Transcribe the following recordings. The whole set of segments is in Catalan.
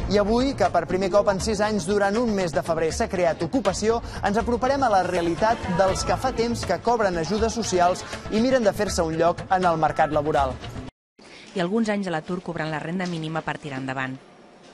I avui, que per primer cop en 6 anys durant un mes de febrer s'ha creat ocupació, ens aproparem a la realitat dels que fa temps que cobren ajudes socials i miren de fer-se un lloc en el mercat laboral. I alguns anys a l'atur cobrant la renda mínima per tirar endavant.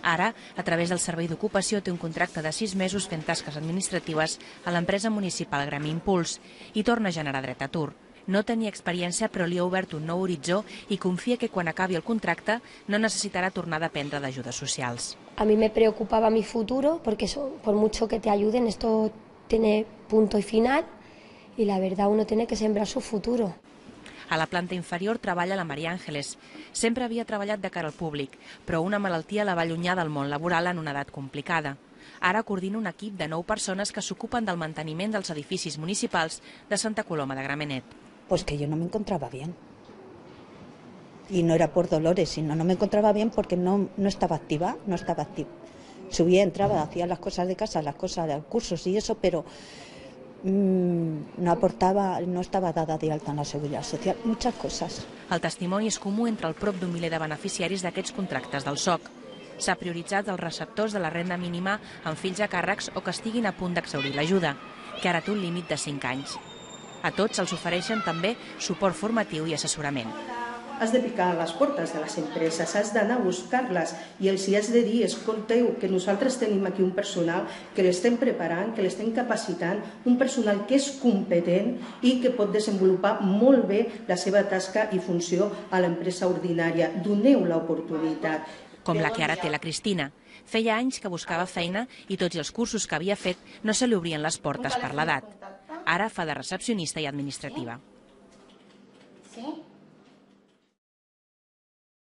Ara, a través del Servei d'Ocupació, té un contracte de 6 mesos fent tasques administratives a l'empresa municipal Gremi Impuls i torna a generar dret a atur. No tenia experiència, però li ha obert un nou horitzó i confia que quan acabi el contracte no necessitarà tornar a dependre d'ajudes socials. A mí me preocupaba mi futuro porque por mucho que te ayuden, esto tiene punto y final y la verdad uno tiene que sembrar su futuro. A la planta inferior treballa la Maria Àngeles. Sempre havia treballat de cara al públic, però una malaltia la va allunyar del món laboral en una edat complicada. Ara coordina un equip de 9 persones que s'ocupen del manteniment dels edificis municipals de Santa Coloma de Gramenet. Pues que yo no me encontraba bien. Y no era por dolores, sino no me encontraba bien porque no estaba activa, no estaba activa. Subía, entraba, hacía las cosas de casa, las cosas de cursos y eso, pero no aportava, no estava dada d'alta en la Seguretat Social, moltes coses. El testimoni és comú entre el prop d'un miler de beneficiaris d'aquests contractes del SOC. S'ha prioritzat els receptors de la renda mínima amb fills a càrrecs o que estiguin a punt d'exhaurir l'ajuda, que ara té un límit de 5 anys. A tots se'ls ofereixen també suport formatiu i assessorament. Has de picar a les portes de les empreses, has d'anar a buscar-les i els hi has de dir, escolteu, que nosaltres tenim aquí un personal que l'estem preparant, que l'estem capacitant, un personal que és competent i que pot desenvolupar molt bé la seva tasca i funció a l'empresa ordinària. Doneu l'oportunitat. Com la que ara té la Cristina. Feia anys que buscava feina i tots els cursos que havia fet no se li obrien les portes per l'edat. Ara fa de recepcionista i administrativa. Sí?